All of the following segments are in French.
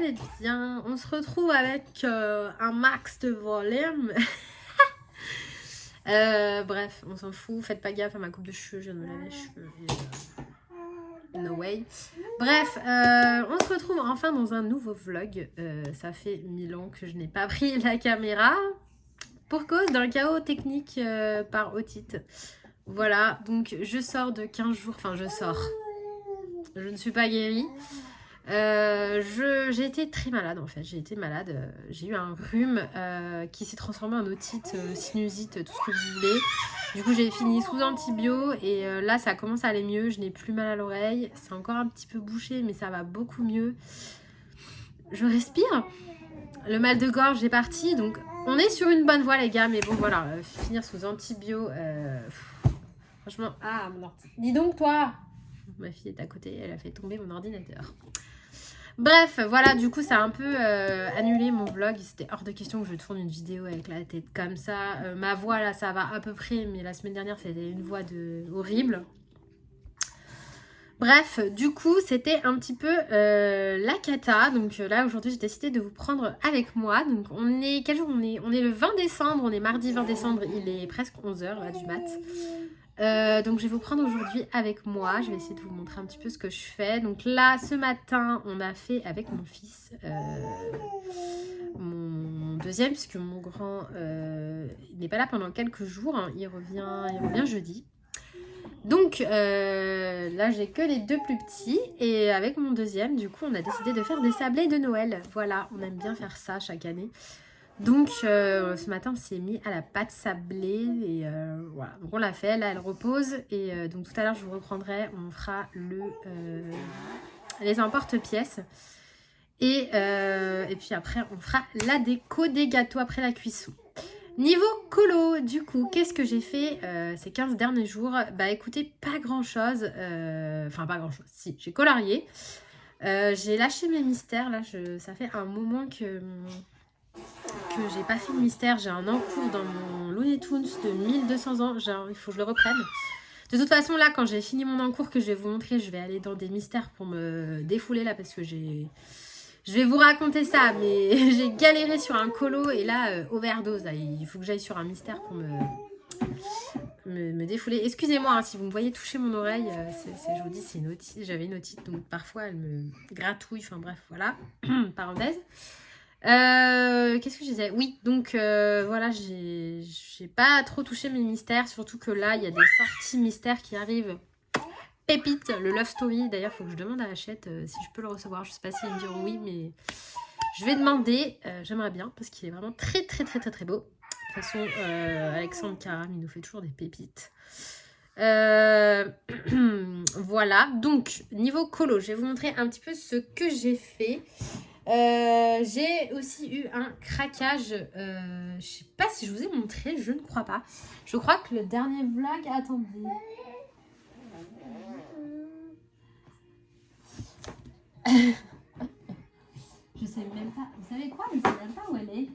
allez bien. On se retrouve avec un max de volume. Bref, on s'en fout. Faites pas gaffe à ma coupe de cheveux. Je viens de me laver les cheveux. No way. Bref, on se retrouve enfin dans un nouveau vlog. Ça fait 1000 ans que je n'ai pas pris la caméra pour cause d'un chaos technique par otite. Voilà, donc je sors de 15 jours. Enfin, je sors. Je ne suis pas guérie. J'ai été très malade en fait. J'ai été malade. J'ai eu un rhume qui s'est transformé en otite, sinusite, tout ce que vous voulez. Du coup, j'ai fini sous antibio et là, ça commence à aller mieux. Je n'ai plus mal à l'oreille. C'est encore un petit peu bouché, mais ça va beaucoup mieux. Je respire. Le mal de gorge est parti. Donc, on est sur une bonne voie, les gars. Mais bon, voilà, finir sous antibio. Franchement, ah, mon ordi. Dis donc, toi. Ma fille est à côté, elle a fait tomber mon ordinateur. Bref, voilà, du coup, ça a un peu annulé mon vlog. C'était hors de question que je tourne une vidéo avec la tête comme ça. Ma voix, là, ça va à peu près, mais la semaine dernière, c'était une voix horrible. Bref, du coup, c'était un petit peu la cata. Donc là, aujourd'hui, j'ai décidé de vous prendre avec moi. Donc, on est... Quel jour on est? On est le 20 décembre. On est mardi 20 décembre. Il est presque 11h, là, du mat. Donc, je vais vous prendre aujourd'hui avec moi. Je vais essayer de vous montrer un petit peu ce que je fais. Donc là, ce matin, on a fait avec mon fils, mon deuxième, puisque mon grand il n'est pas là pendant quelques jours. Hein. Il revient jeudi. Donc là j'ai que les deux plus petits et avec mon deuxième du coup on a décidé de faire des sablés de Noël. Voilà, on aime bien faire ça chaque année. Donc ce matin on s'est mis à la pâte sablée et voilà, donc on l'a fait, là elle repose et donc tout à l'heure je vous reprendrai, on fera les emporte-pièces et puis après on fera la déco des gâteaux après la cuisson. Niveau colo, du coup, qu'est-ce que j'ai fait ces 15 derniers jours? Bah écoutez, pas grand-chose. Enfin, pas grand-chose. Si, j'ai colorié. J'ai lâché mes mystères. Là, ça fait un moment que j'ai pas fait de mystère. J'ai un encours dans mon Looney Tunes de 1200 ans. Genre, il faut que je le reprenne. De toute façon, là, quand j'ai fini mon encours que je vais vous montrer, je vais aller dans des mystères pour me défouler là parce que je vais vous raconter ça, mais j'ai galéré sur un colo et là, overdose. Là, il faut que j'aille sur un mystère pour me défouler. Excusez-moi hein, si vous me voyez toucher mon oreille, je vous dis, c'est une otite. J'avais une otite, donc parfois elle me gratouille. Enfin bref, voilà. Parenthèse. Qu'est-ce que je disais? Oui, donc voilà, j'ai pas trop touché mes mystères, surtout que là, il y a des sorties mystères qui arrivent. Pépite, le Love Story. D'ailleurs, il faut que je demande à Hachette si je peux le recevoir. Je sais pas s'ils me diront oui, mais je vais demander. J'aimerais bien parce qu'il est vraiment très beau. De toute façon, Alexandre Caram, il nous fait toujours des pépites. Voilà. Donc, niveau colo, je vais vous montrer un petit peu ce que j'ai fait. J'ai aussi eu un craquage. Je sais pas si je vous ai montré, je ne crois pas. Je crois que le dernier vlog. Attendez. Je sais même pas. Vous savez quoi? Je sais même pas où elle est.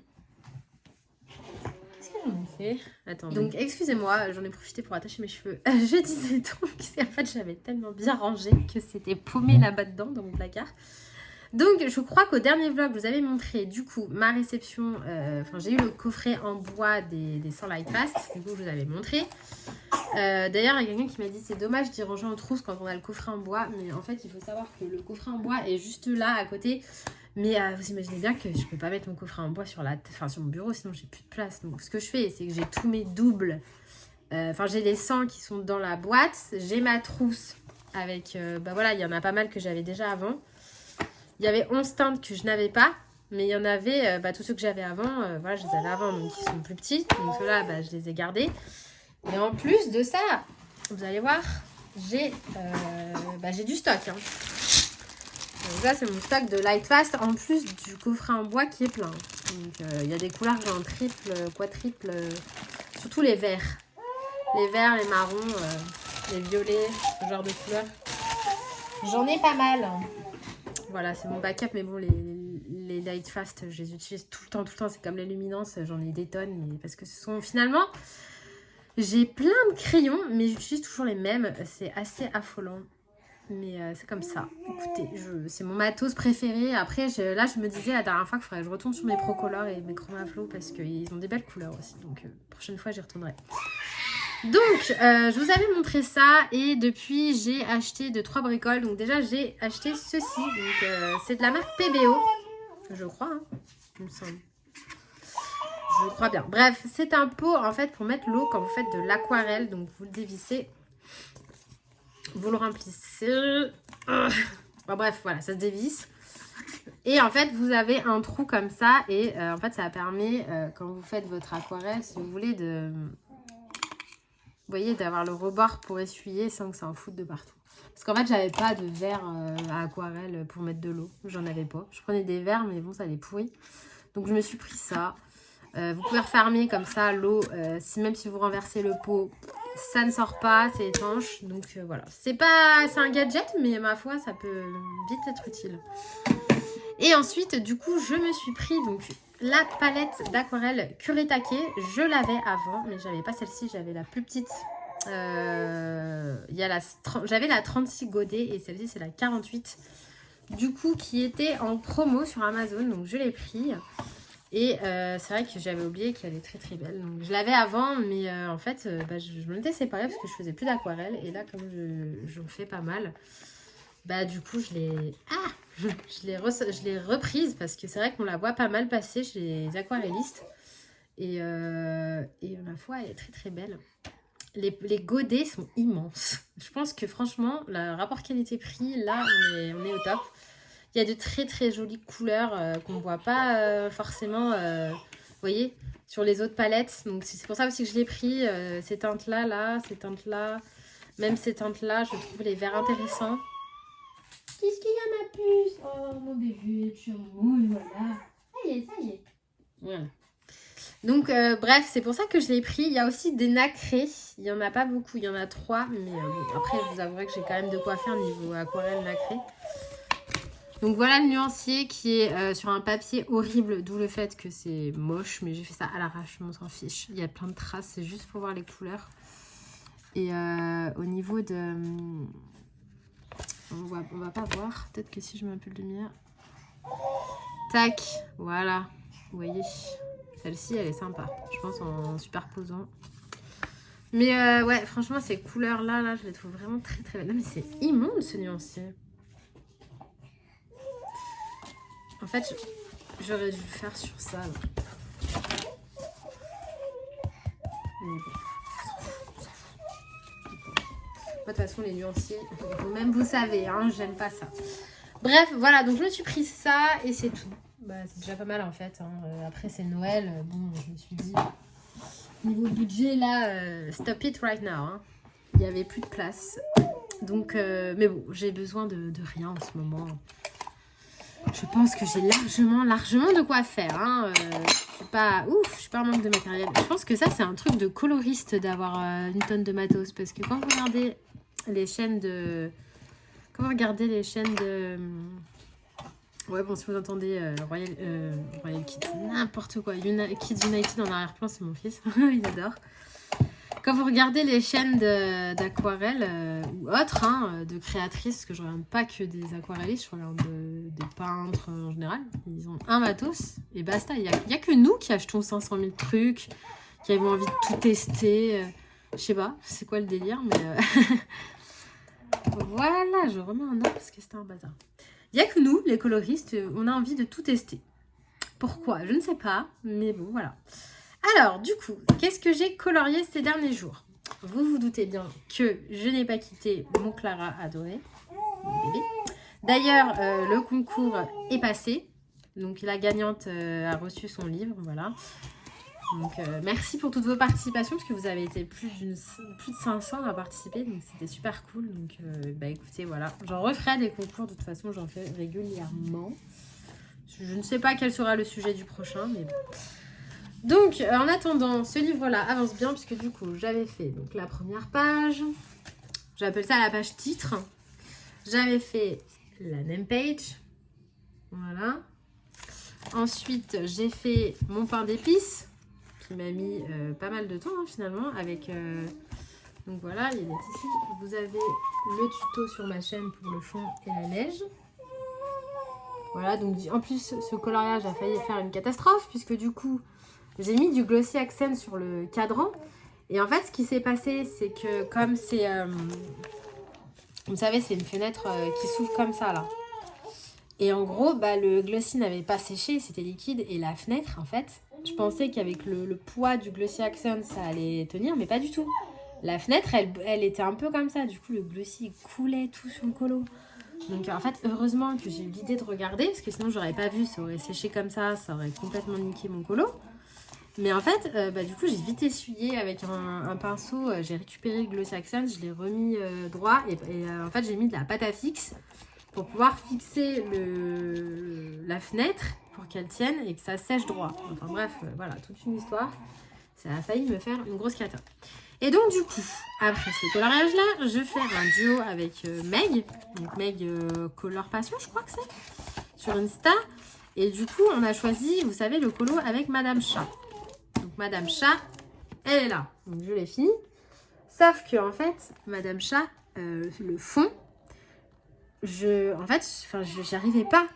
Qu'est-ce que j'en ai fait? Attendez. Donc, excusez-moi, j'en ai profité pour attacher mes cheveux. Je disais donc, en fait, j'avais tellement bien rangé que c'était paumé là-bas dedans, dans mon placard. Donc, je crois qu'au dernier vlog, je vous avais montré, du coup, ma réception. J'ai eu le coffret en bois des 100 Light Fast. Du coup, je vous avais montré. D'ailleurs, il y a quelqu'un qui m'a dit c'est dommage d'y ranger en trousse quand on a le coffret en bois. Mais en fait, il faut savoir que le coffret en bois est juste là, à côté. Mais vous imaginez bien que je peux pas mettre mon coffret en bois sur mon bureau, sinon j'ai plus de place. Donc, ce que je fais, c'est que j'ai tous mes doubles. J'ai les 100 qui sont dans la boîte. J'ai ma trousse avec... voilà, il y en a pas mal que j'avais déjà avant. Il y avait 11 teintes que je n'avais pas, mais il y en avait, tous ceux que j'avais avant, voilà, je les avais avant, donc ils sont plus petits. Donc ceux-là, je les ai gardés. Et en plus de ça, vous allez voir, j'ai du stock. Hein. Donc là, c'est mon stock de Light Fast, en plus du coffret en bois qui est plein. Donc il y a des couleurs en triple, quadruple, surtout les verts. Les verts, les marrons, les violets, ce genre de couleurs. J'en ai pas mal. Voilà, c'est mon backup, mais bon, les Light Fast, je les utilise tout le temps. C'est comme les luminances, j'en ai des tonnes, mais parce que ce sont finalement... J'ai plein de crayons, mais j'utilise toujours les mêmes. C'est assez affolant. Mais c'est comme ça. Écoutez, c'est mon matos préféré. Après, là, je me disais la dernière fois qu'il faudrait que je retourne sur mes Procolor et mes Chromaflow parce qu'ils ont des belles couleurs aussi. Donc, prochaine fois, j'y retournerai. Donc, je vous avais montré ça et depuis, j'ai acheté 2-3 bricoles. Donc déjà, j'ai acheté ceci. Donc, c'est de la marque PBO. Je crois, hein, il me semble. Je crois bien. Bref, c'est un pot, en fait, pour mettre l'eau quand vous faites de l'aquarelle. Donc, vous le dévissez. Vous le remplissez. Bon, bref, voilà, ça se dévisse. Et en fait, vous avez un trou comme ça. Et en fait, ça permet, quand vous faites votre aquarelle, si vous voulez, vous voyez, d'avoir le rebord pour essuyer sans que ça en foute de partout. Parce qu'en fait, j'avais pas de verre à aquarelle pour mettre de l'eau. J'en avais pas. Je prenais des verres, mais bon, ça les pourrit. Donc, je me suis pris ça. Vous pouvez refermer comme ça l'eau. Même si vous renversez le pot, ça ne sort pas. C'est étanche. Donc, voilà. C'est un gadget, mais ma foi, ça peut vite être utile. Et ensuite, du coup, je me suis pris donc la palette d'aquarelle Kuretake. Je l'avais avant, mais j'avais pas celle-ci. J'avais la plus petite. J'avais la 36 Godet et celle-ci, c'est la 48. Du coup, qui était en promo sur Amazon. Donc, je l'ai pris. Et c'est vrai que j'avais oublié qu'elle est très très belle. Donc, je l'avais avant, mais en fait, je me l'étais séparée parce que je faisais plus d'aquarelle. Et là, comme j'en fais pas mal, du coup, je l'ai reprise parce que c'est vrai qu'on la voit pas mal passer chez les aquarellistes. Et ma foi, elle est très très belle. Les godets sont immenses. Je pense que franchement, le rapport qualité-prix, là, on est au top. Il y a de très très jolies couleurs qu'on ne voit pas forcément, vous voyez, sur les autres palettes. Donc c'est pour ça aussi que je l'ai pris. Ces teintes-là, ces teintes-là, même ces teintes-là, je trouve les verts intéressants. Qu'est-ce qu'il y a, ma puce? Oh, mon bébé, tu voilà. Ça y est. Voilà. Donc, bref, c'est pour ça que je l'ai pris. Il y a aussi des nacrés. Il n'y en a pas beaucoup. Il y en a 3. Mais bon, après, je vous avouerai que j'ai quand même de quoi faire niveau aquarelle nacré. Donc, voilà le nuancier qui est sur un papier horrible. D'où le fait que c'est moche. Mais j'ai fait ça à l'arrache. On s'en fiche. Il y a plein de traces. C'est juste pour voir les couleurs. Et au niveau de... On va pas voir. Peut-être que si je mets un peu de lumière. Tac. Voilà. Vous voyez. Celle-ci, elle est sympa. Je pense en superposant. Mais ouais, franchement, ces couleurs-là, je les trouve vraiment très très belles. Non, mais c'est immonde ce nuancier. En fait, j'aurais dû le faire sur ça. Là. Mais bon. De toute façon, les nuanciers, même vous savez, hein, j'aime pas ça. Bref, voilà, donc je me suis pris ça et c'est tout. C'est déjà pas mal en fait. Hein. Après, c'est Noël. Bon, je me suis dit, niveau budget, là, stop it right now. Hein. Il n'y avait plus de place. Donc, mais bon, j'ai besoin de rien en ce moment. Je pense que j'ai largement de quoi faire. Hein. Je suis pas en manque de matériel. Je pense que ça, c'est un truc de coloriste d'avoir une tonne de matos. Parce que quand vous regardez les chaînes de... Ouais, bon, si vous entendez Royal Kids, n'importe quoi. Kids United en arrière-plan, c'est mon fils. Il adore. Quand vous regardez les chaînes d'aquarelle ou autres, hein, de créatrices, parce que je regarde pas que des aquarellistes, je regarde des peintres en général. Ils ont un matos et basta. Il y a que nous qui achetons 500 000 trucs, qui avons envie de tout tester. Je sais pas, c'est quoi le délire, mais... Voilà, je remets un ordre parce que c'était un bazar. Il n'y a que nous, les coloristes, on a envie de tout tester. Pourquoi? Je ne sais pas, mais bon, voilà. Alors, du coup, qu'est-ce que j'ai colorié ces derniers jours? Vous vous doutez bien que je n'ai pas quitté mon Clara adoré, mon bébé. D'ailleurs, le concours est passé. Donc, la gagnante a reçu son livre, voilà. Donc, merci pour toutes vos participations, parce que vous avez été plus de 500 à participer, donc c'était super cool. Donc, écoutez, voilà. J'en referai des concours, de toute façon, j'en fais régulièrement. Je ne sais pas quel sera le sujet du prochain, mais bon. Donc, en attendant, ce livre-là avance bien, puisque du coup, j'avais fait donc, la première page. J'appelle ça la page titre. J'avais fait la name page. Voilà. Ensuite, j'ai fait mon pain d'épices. Qui m'a mis pas mal de temps, hein, finalement, avec Donc voilà, il est ici. Vous avez le tuto sur ma chaîne pour le fond et la neige. Voilà, donc en plus ce coloriage a failli faire une catastrophe puisque du coup j'ai mis du glossy accent sur le cadran. Et en fait ce qui s'est passé c'est que comme c'est, vous savez c'est une fenêtre qui s'ouvre comme ça là. Et en gros le glossy n'avait pas séché, c'était liquide et la fenêtre en fait, je pensais qu'avec le poids du glossy accent ça allait tenir mais pas du tout. La fenêtre elle était un peu comme ça, du coup le glossy coulait tout sur le colo. Donc en fait, heureusement que j'ai eu l'idée de regarder, parce que sinon j'aurais pas vu, ça aurait séché comme ça aurait complètement niqué mon colo. Mais en fait, du coup j'ai vite essuyé avec un pinceau, j'ai récupéré le gloss accent, je l'ai remis droit et en fait j'ai mis de la pâte à fixe pour pouvoir fixer la fenêtre pour qu'elle tienne et que ça sèche droit. Enfin bref, voilà, toute une histoire. Ça a failli me faire une grosse cata. Et donc du coup, après ce coloriage-là, je fais un duo avec Meg. Donc Meg Color Passion, je crois que c'est, sur Insta. Et du coup, on a choisi, vous savez, le colo avec Madame Chat. Donc Madame Chat, elle est là. Donc je l'ai fini. Sauf que en fait, Madame Chat, le fond, j'y arrivais pas.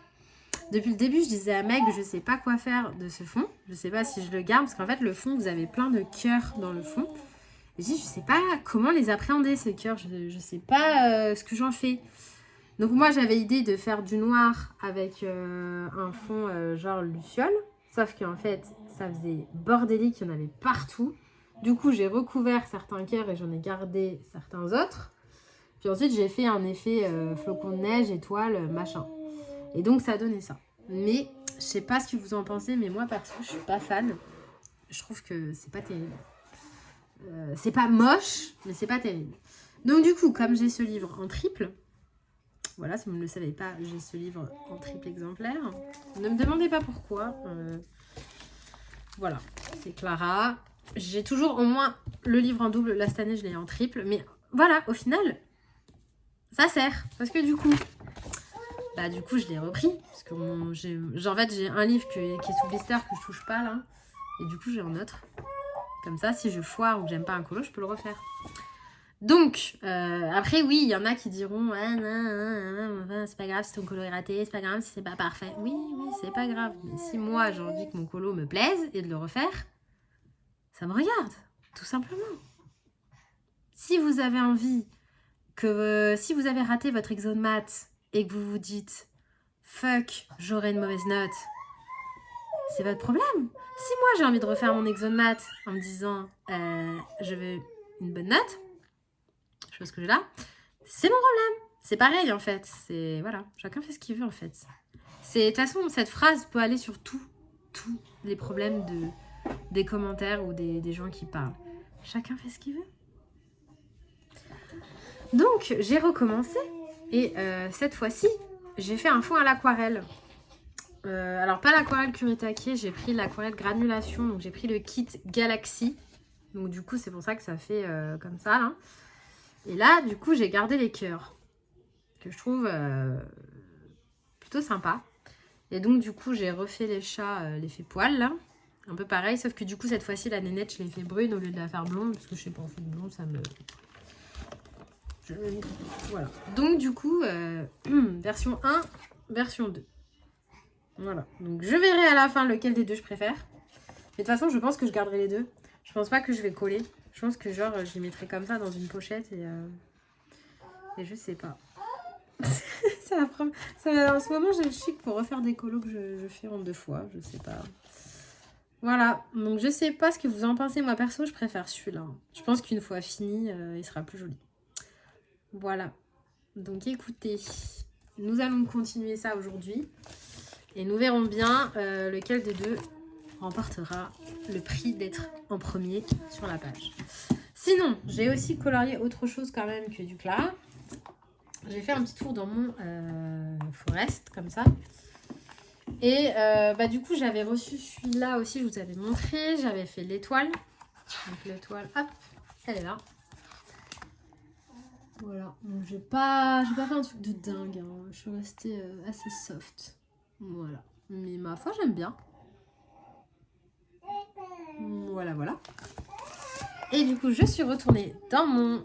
Depuis le début, je disais à Meg, je sais pas quoi faire de ce fond. Je sais pas si je le garde, parce qu'en fait, le fond, vous avez plein de cœurs dans le fond. Et je dis, je sais pas comment les appréhender, ces cœurs. Je sais pas ce que j'en fais. Donc moi, j'avais idée de faire du noir avec un fond genre luciole. Sauf qu'en fait, ça faisait bordélique, il y en avait partout. Du coup, j'ai recouvert certains cœurs et j'en ai gardé certains autres. Puis ensuite, j'ai fait un effet flocon de neige, étoile, machin. Et donc, ça a donné ça. Mais, je sais pas ce que vous en pensez, mais moi, perso, je suis pas fan. Je trouve que c'est pas terrible. C'est pas moche, mais c'est pas terrible. Donc du coup, comme j'ai ce livre en triple, voilà, si vous ne le savez pas, j'ai ce livre en triple exemplaire. Ne me demandez pas pourquoi. Voilà, c'est Clara. J'ai toujours au moins le livre en double. Là, cette année, je l'ai en triple. Mais voilà, au final, ça sert. Parce que du coup, je l'ai repris. Parce que en fait, j'ai un livre qui est sous blister que je touche pas là. Et du coup, j'ai un autre. Comme ça, si je foire ou que j'aime pas un colo, je peux le refaire. Donc, après, oui, il y en a qui diront c'est pas grave si ton colo est raté, c'est pas grave si c'est pas parfait. Oui, c'est pas grave. Mais si moi, j'ai envie que mon colo me plaise et de le refaire, ça me regarde, tout simplement. Si vous avez envie si vous avez raté votre exo de maths et que vous vous dites fuck, j'aurai une mauvaise note, c'est votre problème. Si moi j'ai envie de refaire mon exo de maths en me disant je veux une bonne note, je sais ce que j'ai là, c'est mon problème. C'est pareil en fait. C'est voilà, chacun fait ce qu'il veut en fait. De toute façon, cette phrase peut aller sur tous les problèmes des commentaires ou des gens qui parlent. Chacun fait ce qu'il veut. Donc j'ai recommencé et cette fois-ci, j'ai fait un fond à l'aquarelle. Alors pas l'aquarelle Kuretake, j'ai pris l'aquarelle granulation, donc j'ai pris le kit Galaxy. Donc du coup c'est pour ça que ça fait comme ça là. Et là du coup j'ai gardé les cœurs que je trouve plutôt sympa. Et donc du coup j'ai refait les chats, l'effet poil là. Un peu pareil, sauf que du coup cette fois-ci la nénette je l'ai fait brune au lieu de la faire blonde. Parce que je sais pas, en fait blonde ça me... Voilà. Donc du coup version 1, version 2. Voilà, donc je verrai à la fin lequel des deux je préfère. Mais de toute façon, je pense que je garderai les deux. Je pense pas que je vais coller. Je pense que genre, je les mettrai comme ça dans une pochette et je sais pas. En ce moment, j'ai le chic pour refaire des colos que je fais en 2 fois. Je sais pas. Voilà, donc je sais pas ce que vous en pensez. Moi, perso, je préfère celui-là. Je pense qu'une fois fini, il sera plus joli. Voilà. Donc écoutez, nous allons continuer ça aujourd'hui. Et nous verrons bien lequel des deux remportera le prix d'être en premier sur la page. Sinon, j'ai aussi colorié autre chose quand même que du Clara. J'ai fait un petit tour dans mon Forest, comme ça. Et du coup, j'avais reçu celui-là aussi, je vous avais montré. J'avais fait l'étoile. Donc l'étoile, hop, elle est là. Voilà, donc j'ai pas fait un truc de dingue. Hein. Je suis restée assez soft. Voilà, mais ma foi j'aime bien. Voilà. Et du coup, je suis retournée dans mon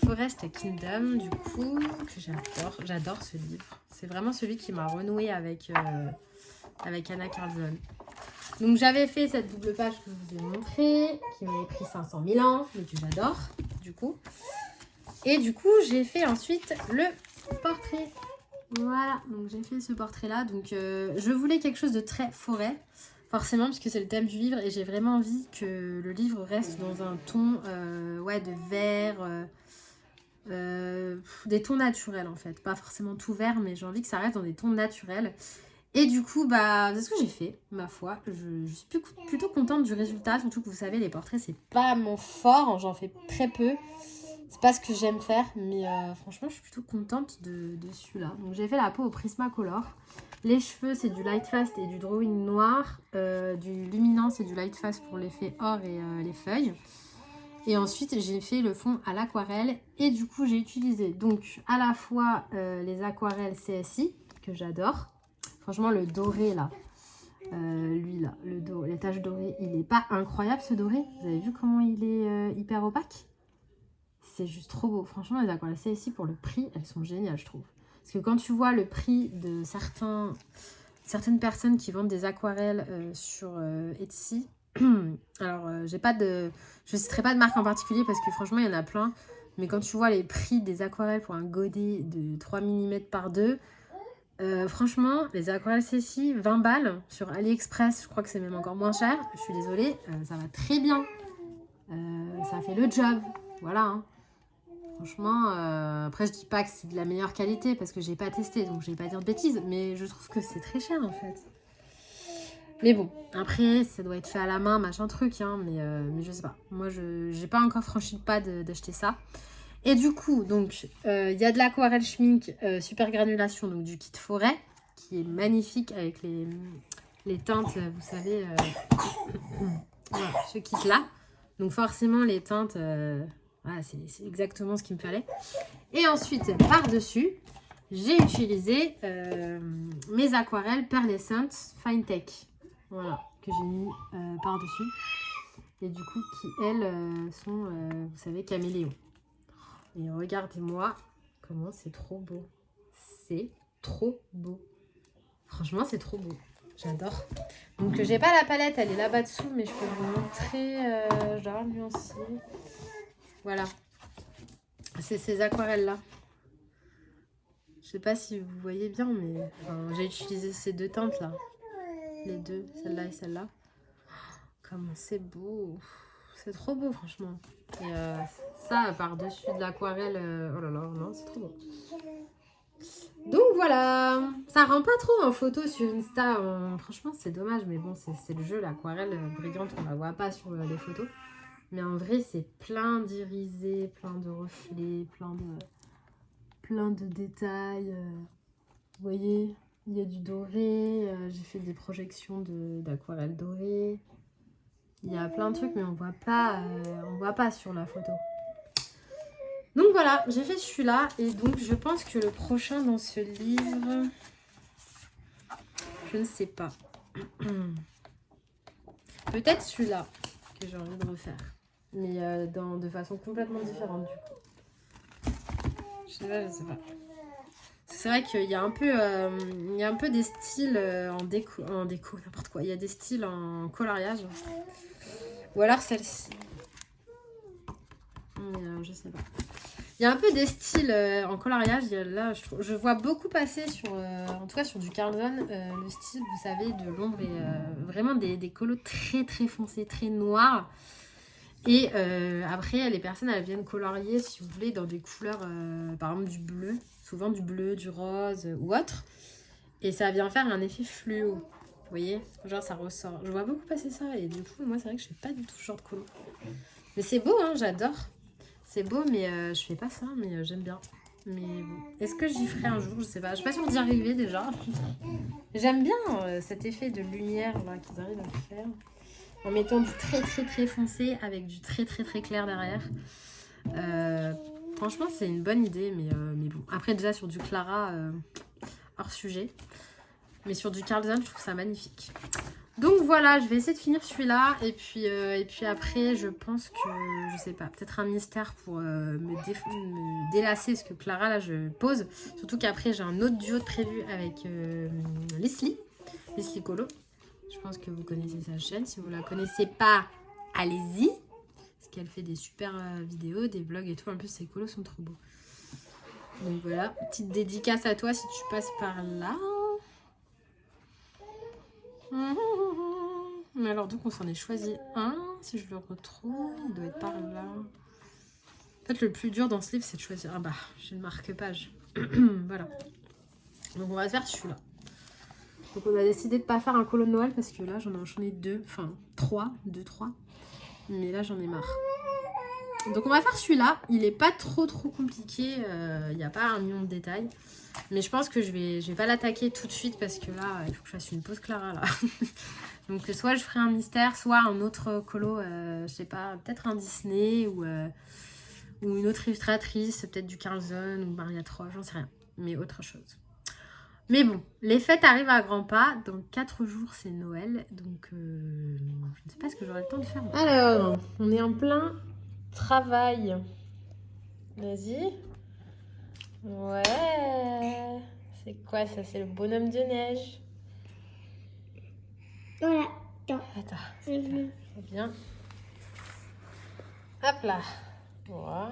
Forest Kingdom, du coup, que j'adore. J'adore ce livre. C'est vraiment celui qui m'a renoué avec Anna Carlson. Donc, j'avais fait cette double page que je vous ai montrée, qui m'avait pris 500 000 ans, mais que j'adore, du coup. Et du coup, j'ai fait ensuite le portrait. Voilà, donc j'ai fait ce portrait-là. Donc, je voulais quelque chose de très forêt. Forcément, puisque c'est le thème du livre et j'ai vraiment envie que le livre reste dans un ton de vert, des tons naturels en fait. Pas forcément tout vert, mais j'ai envie que ça reste dans des tons naturels. Et du coup, c'est ce que j'ai fait, ma foi. Je suis plutôt contente du résultat, surtout que vous savez, les portraits, c'est pas mon fort, j'en fais très peu. C'est pas ce que j'aime faire, mais franchement, je suis plutôt contente de celui-là. Donc, j'ai fait la peau au Prismacolor. Les cheveux, c'est du Light Fast et du drawing noir. Du luminance et du Light Fast pour l'effet or et les feuilles. Et ensuite, j'ai fait le fond à l'aquarelle. Et du coup, j'ai utilisé donc à la fois les aquarelles CSI, que j'adore. Franchement, le doré, là, lui, là, les taches dorées, il est pas incroyable, ce doré. Vous avez vu comment il est hyper opaque? C'est juste trop beau. Franchement, les aquarelles CSI, pour le prix, elles sont géniales, je trouve. Parce que quand tu vois le prix de certaines personnes qui vendent des aquarelles sur Etsy, alors je citerai pas de marque en particulier parce que franchement, il y en a plein. Mais quand tu vois les prix des aquarelles pour un godet de 3 mm par 2, franchement, les aquarelles CSI, 20 balles sur AliExpress, je crois que c'est même encore moins cher. Je suis désolée, ça va très bien. Ça fait le job. Voilà, hein. Franchement, après je dis pas que c'est de la meilleure qualité parce que j'ai pas testé, donc je vais pas dire de bêtises, mais je trouve que c'est très cher en fait. Mais bon, après ça doit être fait à la main, machin truc, hein, mais je sais pas. Moi, j'ai pas encore franchi le pas d'acheter ça. Et du coup, donc il y a de l'aquarelle schmink super granulation, donc du kit forêt, qui est magnifique avec les teintes, vous savez, voilà, ce kit là. Donc forcément les teintes... Voilà, c'est exactement ce qu'il me fallait. Et ensuite, par-dessus, j'ai utilisé mes aquarelles Pearlescent Fine Tech. Voilà, que j'ai mis par-dessus. Et du coup, qui, elles, sont, vous savez, caméléon. Et regardez-moi comment c'est trop beau. C'est trop beau. Franchement, c'est trop beau. J'adore. Donc, j'ai pas la palette, elle est là-bas dessous, mais je peux vous montrer. Je dois nuancer. Voilà, c'est ces aquarelles-là. Je sais pas si vous voyez bien, mais j'ai utilisé ces deux teintes-là. Les deux, celle-là et celle-là. Comment c'est beau. C'est trop beau, franchement. Et ça, par-dessus de l'aquarelle, oh là là, non, c'est trop beau. Donc voilà, ça rend pas trop en photo sur Insta. Franchement, c'est dommage, mais bon, c'est le jeu, l'aquarelle brillante, on la voit pas sur les photos. Mais en vrai, c'est plein d'irisés, plein de reflets, plein de détails. Vous voyez, il y a du doré. J'ai fait des projections d'aquarelle dorée. Il y a plein de trucs, mais on voit pas sur la photo. Donc voilà, j'ai fait celui-là. Et donc, je pense que le prochain dans ce livre... Je ne sais pas. Peut-être celui-là que j'ai envie de refaire. Mais de façon complètement différente du coup. Je sais pas. C'est vrai qu'il y a un peu des styles en déco, n'importe quoi. Il y a des styles en coloriage. Ou alors celle-ci. Mais je sais pas. Il y a un peu des styles en coloriage. Là, je vois beaucoup passer en tout cas sur du Carlson, le style, vous savez, de l'ombre et vraiment des colos très très foncés, très noirs. Et après, les personnes, elles viennent colorier, si vous voulez, dans des couleurs, par exemple du bleu, souvent du bleu, du rose ou autre. Et ça vient faire un effet fluo. Vous voyez, genre ça ressort. Je vois beaucoup passer ça et du coup, moi, c'est vrai que je fais pas du tout ce genre de colo. Mais c'est beau, hein, j'adore. C'est beau, mais je fais pas ça, mais j'aime bien. Mais bon, est-ce que j'y ferai un jour? Je sais pas. Je suis pas sûre d'y arriver déjà. J'aime bien cet effet de lumière là qu'ils arrivent à faire. En mettant du très très très foncé avec du très très très clair derrière. Franchement, c'est une bonne idée, mais bon. Après, déjà sur du Clara, hors sujet. Mais sur du Carlson, je trouve ça magnifique. Donc voilà, je vais essayer de finir celui-là. Et puis après, je pense que, je sais pas, peut-être un mystère pour me délasser. Parce que Clara, là, je pose. Surtout qu'après, j'ai un autre duo de prévu avec Leslie Colo. Je pense que vous connaissez sa chaîne. Si vous la connaissez pas, allez-y. Parce qu'elle fait des super vidéos, des vlogs et tout. En plus, ses colos sont trop beaux. Donc voilà, petite dédicace à toi si tu passes par là. Alors donc on s'en est choisi un. Si je le retrouve, il doit être par là. En fait, le plus dur dans ce livre, c'est de choisir. Ah bah, j'ai le marque-page. Voilà. Donc on va faire celui-là. Donc on a décidé de pas faire un colo de Noël parce que là j'en ai enchaîné 2, enfin 3. Mais là j'en ai marre. Donc on va faire celui-là. Il est pas trop compliqué. Il n'y a pas un million de détails. Mais je pense que je vais pas l'attaquer tout de suite parce que là, il faut que je fasse une pause Clara là. Donc soit je ferai un mystère, soit un autre colo, je sais pas, peut-être un Disney ou une autre illustratrice, peut-être du Carlson ou Maria 3, j'en sais rien. Mais autre chose. Mais bon, les fêtes arrivent à grands pas. Dans 4 jours, c'est Noël. Donc, je ne sais pas ce que j'aurai le temps de faire. Alors, on est en plein travail. Vas-y. Ouais. C'est quoi ça? C'est le bonhomme de neige. Voilà. Attends. C'est bien. Hop là. Voilà.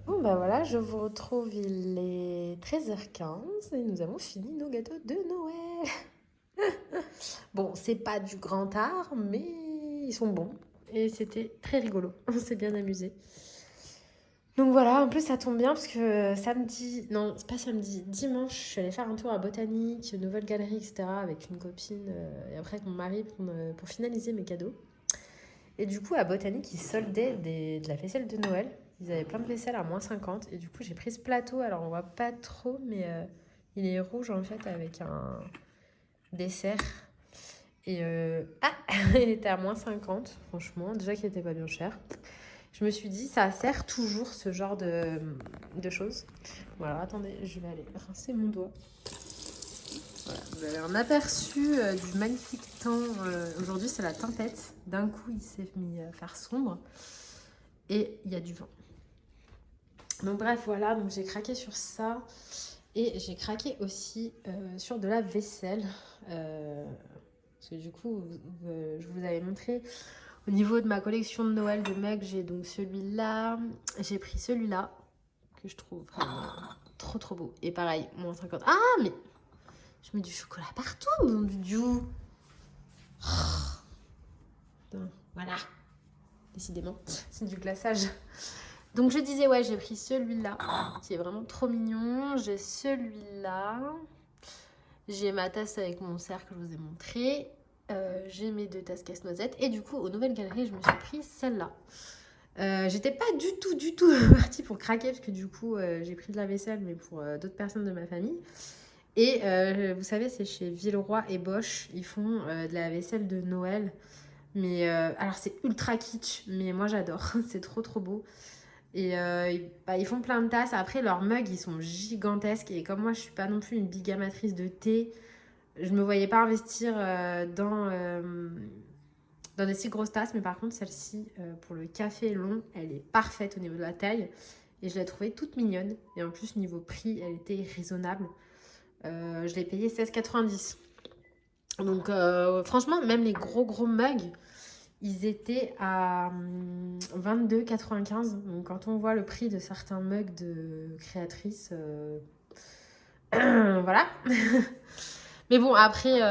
Bon bah voilà, je vous retrouve, il est 13h15 et nous avons fini nos gâteaux de Noël. Bon, c'est pas du grand art, mais ils sont bons. Et c'était très rigolo, on s'est bien amusé. Donc voilà, en plus ça tombe bien parce que samedi, non c'est pas samedi, dimanche, je suis allée faire un tour à Botanique, Nouvelle Galerie, etc. avec une copine et après avec mon mari pour finaliser mes cadeaux. Et du coup à Botanique, ils soldaient de la vaisselle de Noël. Ils avaient plein de vaisselle à moins 50 et du coup j'ai pris ce plateau, alors on voit pas trop mais il est rouge en fait avec un dessert. Et il était à moins 50 franchement, déjà qu'il était pas bien cher. Je me suis dit, ça sert toujours ce genre de choses. Bon, alors attendez, je vais aller rincer mon doigt. Voilà, vous avez un aperçu du magnifique temps. Aujourd'hui, c'est la tempête. D'un coup, il s'est mis à faire sombre. Et il y a du vent. Donc bref, voilà. Donc j'ai craqué sur ça. Et j'ai craqué aussi sur de la vaisselle. Parce que du coup, je vous avais montré... Au niveau de ma collection de Noël de mecs, j'ai donc celui-là. J'ai pris celui-là, que je trouve vraiment trop beau. Et pareil, moins 50. Ah, mais je mets du chocolat partout, mon Dieu. Voilà. Décidément, c'est du glaçage. Donc je disais, ouais, j'ai pris celui-là, qui est vraiment trop mignon. J'ai celui-là. J'ai ma tasse avec mon cercle que je vous ai montré. J'ai mes 2 tasses casse-noisette et du coup aux Nouvelles Galeries je me suis pris celle-là. J'étais pas du tout partie pour craquer parce que du coup j'ai pris de la vaisselle mais pour d'autres personnes de ma famille et vous savez c'est chez Villeroy et Bosch, ils font de la vaisselle de Noël mais alors c'est ultra kitsch mais moi j'adore. C'est trop beau et ils font plein de tasses. Après leurs mugs ils sont gigantesques et comme moi je suis pas non plus une big amatrice de thé, je me voyais pas investir dans des si grosses tasses, mais par contre celle-ci pour le café long, elle est parfaite au niveau de la taille et je l'ai trouvée toute mignonne et en plus niveau prix, elle était raisonnable. Je l'ai payée 16,90. Donc franchement, même les gros mugs, ils étaient à 22,95. Donc quand on voit le prix de certains mugs de créatrices, voilà. Mais bon, après,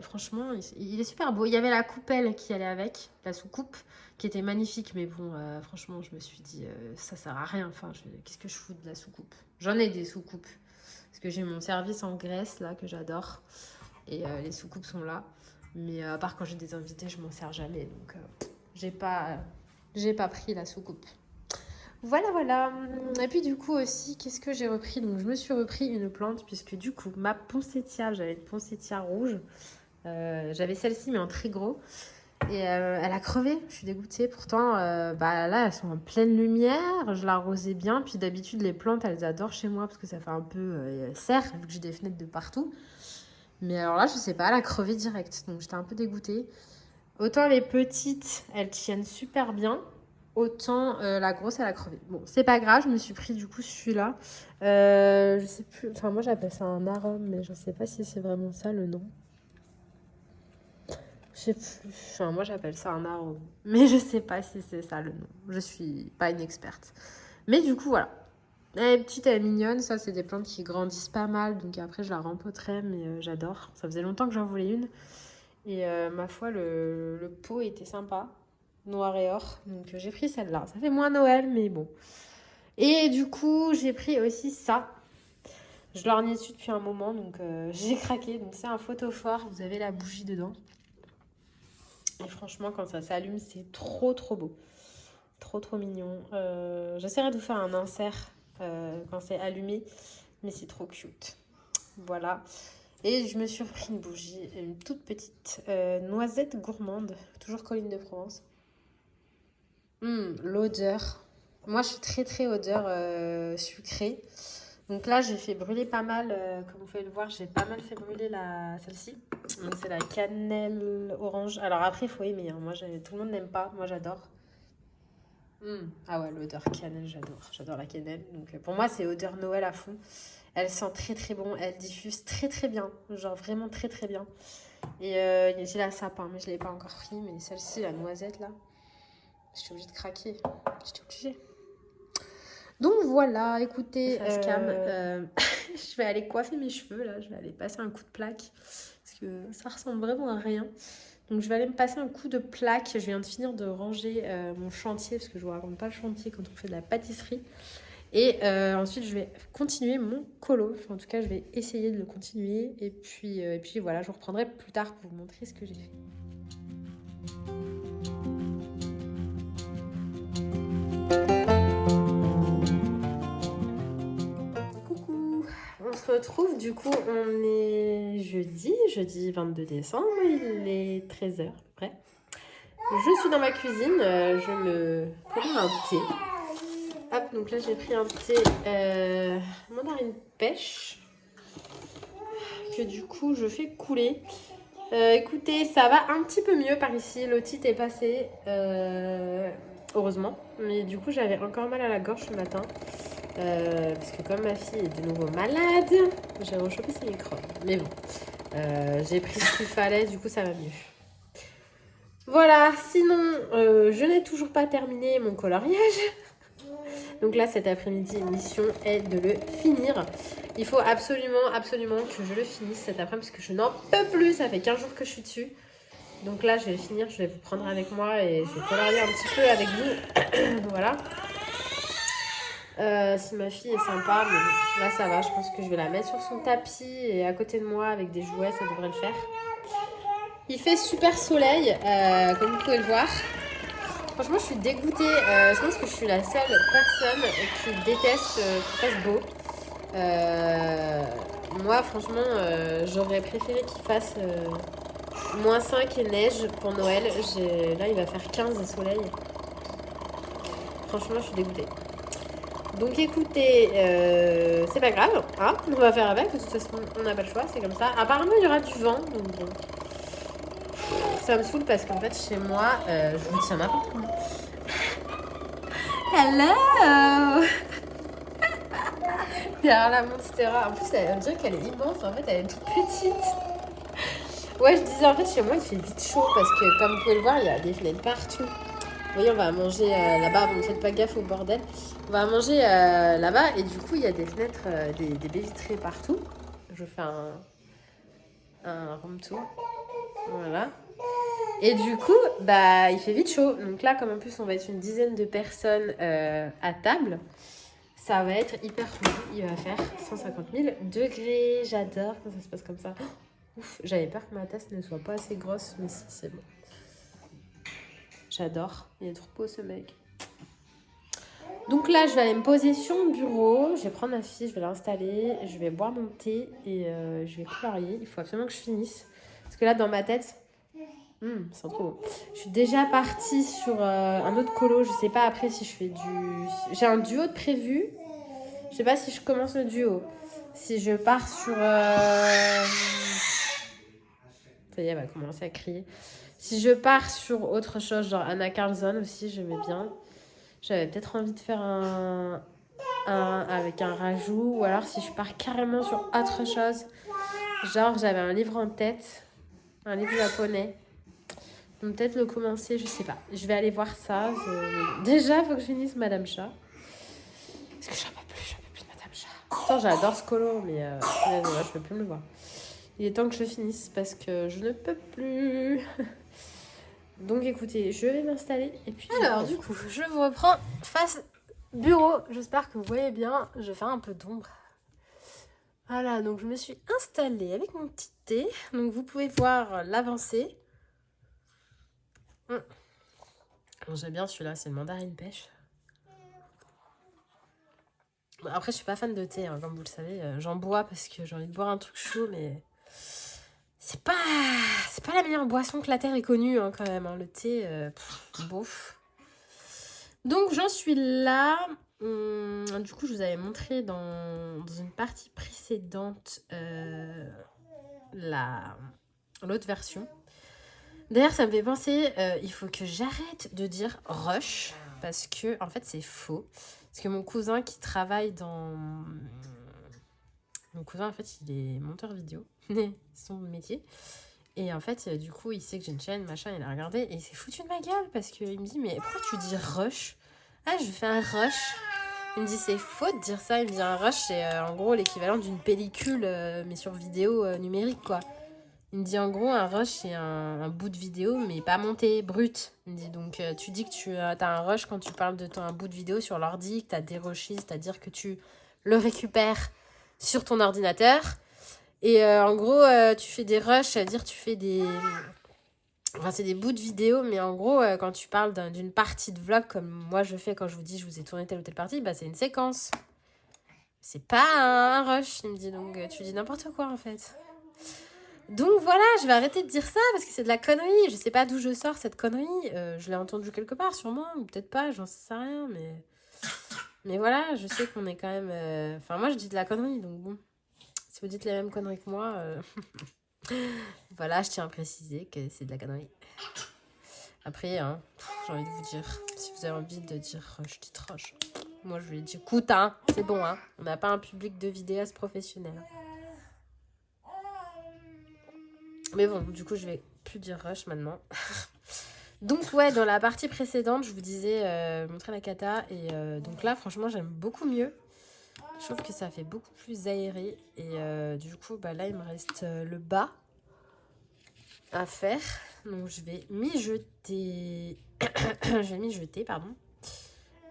franchement, il est super beau. Il y avait la coupelle qui allait avec, la soucoupe, qui était magnifique. Mais bon, franchement, je me suis dit, ça sert à rien. Enfin, qu'est-ce que je fous de la soucoupe? J'en ai des soucoupes. Parce que j'ai mon service en Grèce, là, que j'adore. Et les soucoupes sont là. Mais à part quand j'ai des invités, je m'en sers jamais. Donc, j'ai pas pris la soucoupe. Voilà. Et puis du coup aussi, qu'est-ce que j'ai repris? Donc je me suis repris une plante puisque du coup, ma poinsettia, j'avais une poinsettia rouge. J'avais celle-ci mais en très gros. Et elle a crevé, je suis dégoûtée. Pourtant, là, elles sont en pleine lumière, je l'arrosais bien. Puis d'habitude, les plantes, elles adorent chez moi parce que ça fait un peu serre, vu que j'ai des fenêtres de partout. Mais alors là, je sais pas, elle a crevé direct. Donc j'étais un peu dégoûtée. Autant les petites, elles tiennent super bien. Autant la grosse, elle a crevé. Bon, c'est pas grave, je me suis pris du coup celui-là. Je sais plus, enfin moi j'appelle ça un arôme, mais je sais pas si c'est vraiment ça le nom. Je sais plus, enfin moi j'appelle ça un arôme, mais je sais pas si c'est ça le nom. Je suis pas une experte. Mais du coup voilà. Elle est petite, elle est mignonne, ça c'est des plantes qui grandissent pas mal, donc après je la rempoterai, mais j'adore. Ça faisait longtemps que j'en voulais une. Et ma foi, le pot était sympa, noir et or. Donc j'ai pris celle-là. Ça fait moins Noël, mais bon. Et du coup, j'ai pris aussi ça. Je l'orgnais dessus depuis un moment, donc j'ai craqué. Donc c'est un photophore, vous avez la bougie dedans. Et franchement, quand ça s'allume, c'est trop trop beau. Trop trop mignon. J'essaierai de vous faire un insert quand c'est allumé, mais c'est trop cute. Voilà. Et je me suis pris une bougie, une toute petite noisette gourmande, toujours Colline de Provence. L'odeur. Moi, je suis très très odeur sucrée. Donc là, j'ai fait brûler pas mal, comme vous pouvez le voir, j'ai pas mal fait brûler celle-ci. Donc c'est la cannelle orange. Alors après, il faut aimer. Hein. Moi, tout le monde n'aime pas. Moi, j'adore. Ah ouais, l'odeur cannelle, j'adore. J'adore la cannelle. Donc pour moi, c'est odeur Noël à fond. Elle sent très très bon. Elle diffuse très très bien. Genre vraiment très très bien. Et j'ai la sapin, mais je ne l'ai pas encore pris. Mais celle-ci, la noisette là, j'étais obligée de craquer. J'étais obligée. Donc voilà, écoutez, je vais aller coiffer mes cheveux là. Je vais aller passer un coup de plaque. Parce que ça ressemble vraiment à rien. Donc je vais aller me passer un coup de plaque. Je viens de finir de ranger mon chantier, parce que je ne vous raconte pas le chantier quand on fait de la pâtisserie. Et ensuite, je vais continuer mon colo. Enfin, en tout cas, je vais essayer de le continuer. Et puis voilà, je vous reprendrai plus tard pour vous montrer ce que j'ai fait. Coucou, on se retrouve. Du coup, on est jeudi 22 décembre. Il est 13h à peu près. Je suis dans ma cuisine. Je me prends un thé. Hop, donc là j'ai pris un thé mandarine pêche que du coup je fais couler. Écoutez, ça va un petit peu mieux par ici. L'otite est passée, heureusement. Mais du coup j'avais encore mal à la gorge ce matin. Parce que comme ma fille est de nouveau malade, j'ai rechopé ses microbes. Mais bon, j'ai pris ce qu'il fallait, du coup ça va mieux. Voilà, sinon je n'ai toujours pas terminé mon coloriage. Donc là, cet après-midi, mission est de le finir. Il faut absolument que je le finisse cet après-midi parce que je n'en peux plus. Ça fait 15 jours que je suis dessus. Donc là, je vais le finir. Je vais vous prendre avec moi et je vais colorier un petit peu avec vous. Voilà. Si ma fille est sympa, mais là, ça va. Je pense que je vais la mettre sur son tapis et à côté de moi avec des jouets. Ça devrait le faire. Il fait super soleil, comme vous pouvez le voir. Franchement, je suis dégoûtée. Je pense que je suis la seule personne qui déteste qu'il fasse beau. Moi, franchement, j'aurais préféré qu'il fasse moins 5 et neige pour Noël. Là, il va faire 15 et soleil. Franchement, je suis dégoûtée. Donc, écoutez, c'est pas grave. Hein, on va faire avec. De toute façon, on n'a pas le choix. C'est comme ça. Apparemment, il y aura du vent. Donc, bon. Ça me saoule parce qu'en fait, chez moi, je vous tiens n'importe où. Hello. Derrière la Monstera. En plus, on dirait qu'elle est immense. En fait, elle est toute petite. Ouais, je disais, en fait, chez moi, il fait vite chaud parce que, comme vous pouvez le voir, il y a des fenêtres partout. Vous voyez, on va manger là-bas. Bon, ne faites pas gaffe au bordel. On va manger là-bas et du coup, il y a des fenêtres, des baies vitrées partout. Je fais un room tour. Voilà. Et du coup, il fait vite chaud. Donc là, comme en plus, on va être une dizaine de personnes à table, ça va être hyper chaud. Il va faire 150 000 degrés. J'adore quand ça se passe comme ça. Ouf, j'avais peur que ma tasse ne soit pas assez grosse, mais si, c'est bon. J'adore. Il est trop beau, ce mec. Donc là, je vais aller me poser sur mon bureau. Je vais prendre ma fille, je vais l'installer. Je vais boire mon thé et je vais colorier. Il faut absolument que je finisse. Parce que là, dans ma tête... C'est trop bon. Je suis déjà partie sur un autre colo. Je sais pas après si je fais j'ai un duo de prévu. Je sais pas si je commence le duo. Si je pars sur... Ça y est, elle va commencer à crier. Si je pars sur autre chose, genre Anna Carlson aussi, j'aimais bien. J'avais peut-être envie de faire un avec un rajout. Ou alors si je pars carrément sur autre chose. Genre j'avais un livre en tête. Un livre japonais. Donc peut-être le commencer, je sais pas. Je vais aller voir ça. Déjà, il faut que je finisse Madame Chat. Parce que j'en peux plus de Madame Chat. Pourtant, j'adore ce colo, mais je peux plus me le voir. Il est temps que je finisse parce que je ne peux plus. Donc écoutez, je vais m'installer et puis... Alors du coup, je vous reprends face bureau. J'espère que vous voyez bien. Je vais faire un peu d'ombre. Voilà, donc je me suis installée avec mon petit thé. Donc vous pouvez voir l'avancée. Bon, j'aime bien celui-là, c'est le mandarine pêche. Bon, après, je suis pas fan de thé, hein, comme vous le savez. J'en bois parce que j'ai envie de boire un truc chaud, mais c'est pas la meilleure boisson que la terre ait connue, hein, quand même. Hein. Le thé, bof. Donc, j'en suis là. Du coup, je vous avais montré dans une partie précédente l'autre version. D'ailleurs, ça me fait penser, il faut que j'arrête de dire rush, parce que, en fait, c'est faux. Parce que mon cousin qui travaille dans... Mon cousin, en fait, il est monteur vidéo, c'est son métier. Et en fait, du coup, il sait que j'ai une chaîne, machin, il a regardé, et il s'est foutu de ma gueule, parce qu'il me dit, mais pourquoi tu dis rush? Ah, je fais un rush. Il me dit, c'est faux de dire ça. Il me dit, un rush, c'est en gros l'équivalent d'une pellicule, mais sur vidéo numérique, quoi. Il me dit en gros un rush c'est un bout de vidéo mais pas monté, brut. Il me dit donc tu dis que tu as un rush quand tu parles de un bout de vidéo sur l'ordi, que tu as dérushé, c'est-à-dire que tu le récupères sur ton ordinateur. Et en gros tu fais des rushs, c'est-à-dire tu fais des... Enfin c'est des bouts de vidéo mais en gros quand tu parles d'une partie de vlog comme moi je fais quand je vous dis je vous ai tourné telle ou telle partie, bah c'est une séquence. C'est pas un rush, il me dit donc tu dis n'importe quoi en fait. Donc voilà, je vais arrêter de dire ça parce que c'est de la connerie. Je sais pas d'où je sors cette connerie. Je l'ai entendue quelque part sûrement, ou peut-être pas, j'en sais rien. Mais voilà, je sais qu'on est quand même... Enfin moi je dis de la connerie, donc bon. Si vous dites les mêmes conneries que moi, voilà, je tiens à préciser que c'est de la connerie. Après, hein, j'ai envie de vous dire, si vous avez envie de dire rush, dites rush. Moi je lui ai dit, écoute, hein, c'est bon, hein, on n'a pas un public de vidéastes professionnels. Mais bon, du coup, je vais plus dire rush maintenant. Donc ouais, dans la partie précédente, je vous disais montrer la cata. Et donc là, franchement, j'aime beaucoup mieux. Je trouve que ça fait beaucoup plus aéré. Et du coup, bah, là, il me reste le bas à faire. Donc je vais mijoter. Je vais mijoter, pardon.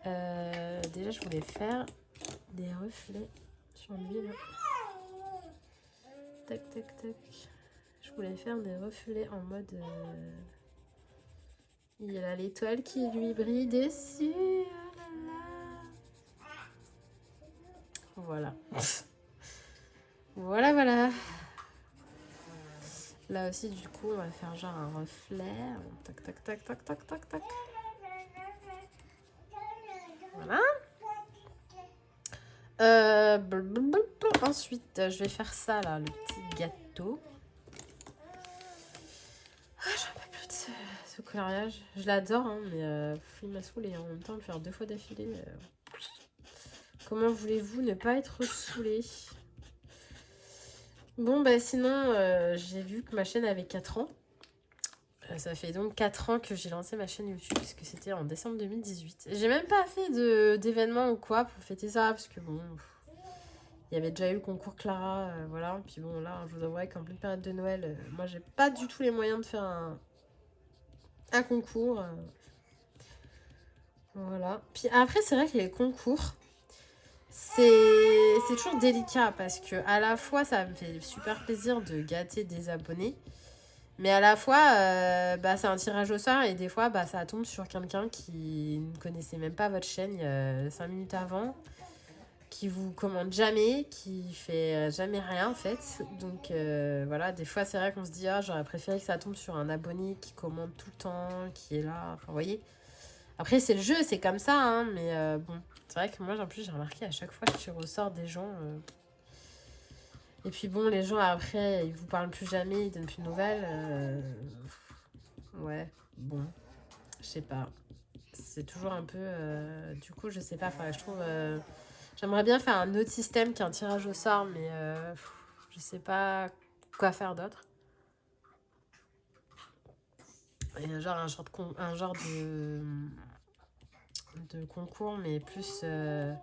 Déjà, je voulais faire des reflets sur l'huile. Tac, tac, tac. Je voulais faire des reflets en mode... Il y a l'étoile qui lui brille dessus. Oh là là. Voilà. Voilà. Là aussi, du coup, on va faire genre un reflet. Tac, tac, tac, tac, tac, tac, tac. Voilà. Ensuite, je vais faire ça, là, le petit gâteau. J'en peux plus de ce coloriage. Je l'adore, hein, mais il m'a saoulé. En même temps, le faire 2 fois d'affilée. Comment voulez-vous ne pas être saoulé? Bon, bah sinon, j'ai vu que ma chaîne avait 4 ans. Ça fait donc 4 ans que j'ai lancé ma chaîne YouTube, parce que c'était en décembre 2018. J'ai même pas fait d'événement ou quoi pour fêter ça, parce que bon... Il y avait déjà eu le concours Clara, voilà. Puis bon, là, je vous avouerai qu'en pleine période de Noël, moi, j'ai pas du tout les moyens de faire un concours. Voilà. Puis après, c'est vrai que les concours, c'est toujours délicat parce que à la fois, ça me fait super plaisir de gâter des abonnés. Mais à la fois, c'est un tirage au sort et des fois, ça tombe sur quelqu'un qui ne connaissait même pas votre chaîne 5 minutes avant. qui vous commande jamais, qui fait jamais rien en fait. Donc voilà, des fois c'est vrai qu'on se dit j'aurais préféré que ça tombe sur un abonné qui commande tout le temps, qui est là, enfin vous voyez. Après c'est le jeu, c'est comme ça, hein, mais bon, c'est vrai que moi en plus j'ai remarqué à chaque fois que je ressors des gens... Et puis bon, les gens après, ils vous parlent plus jamais, ils donnent plus de nouvelles. Ouais, bon, je sais pas. C'est toujours un peu... du coup, je sais pas, je trouve... j'aimerais bien faire un autre système qu'un tirage au sort, mais je sais pas quoi faire d'autre. Et un genre de concours, mais plus... je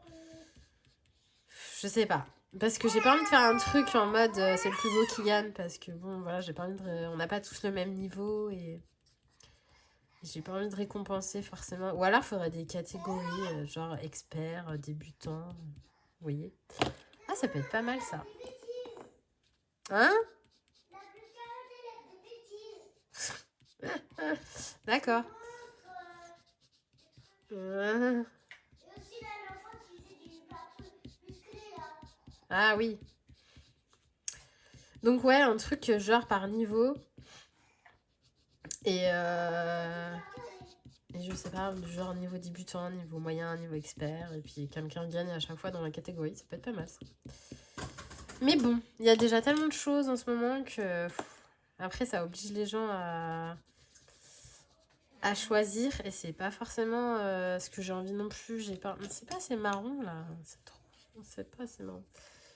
sais pas. Parce que j'ai pas envie de faire un truc en mode c'est le plus beau qui gagne, parce que bon, voilà, j'ai pas envie de... On n'a pas tous le même niveau et... J'ai pas envie de récompenser forcément. Ou alors, il faudrait des catégories, genre experts, débutants. Vous voyez? Ah, ça peut être pas mal, ça. Hein? D'accord. Ah oui. Donc ouais, un truc genre par niveau. Et je sais pas, du genre niveau débutant, niveau moyen, niveau expert. Et puis quelqu'un gagne à chaque fois dans la catégorie. Ça peut être pas mal, ça. Mais bon, il y a déjà tellement de choses en ce moment que... Après, ça oblige les gens à choisir. Et c'est pas forcément ce que j'ai envie non plus. C'est pas assez marrant, là. C'est trop... C'est pas assez marrant.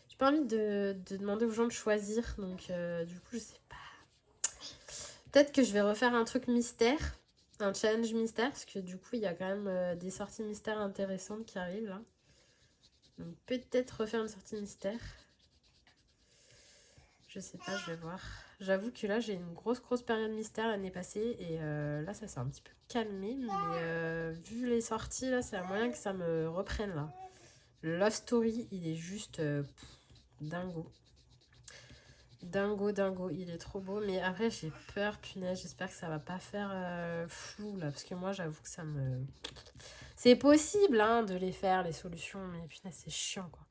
J'ai pas envie de demander aux gens de choisir. Donc, du coup, je sais pas. Peut-être que je vais refaire un truc mystère. Un challenge mystère. Parce que du coup, il y a quand même des sorties mystères intéressantes qui arrivent, là. Donc, peut-être refaire une sortie mystère. Je sais pas, je vais voir. J'avoue que là, j'ai une grosse période mystère l'année passée. Et là, ça s'est un petit peu calmé. Mais vu les sorties, là, c'est un moyen que ça me reprenne, là. Le Love Story, il est juste dingo. Dingo, il est trop beau. Mais après, j'ai peur, punaise, j'espère que ça va pas faire flou, là. Parce que moi, j'avoue que ça me... C'est possible, hein, de les faire, les solutions. Mais punaise, c'est chiant, quoi.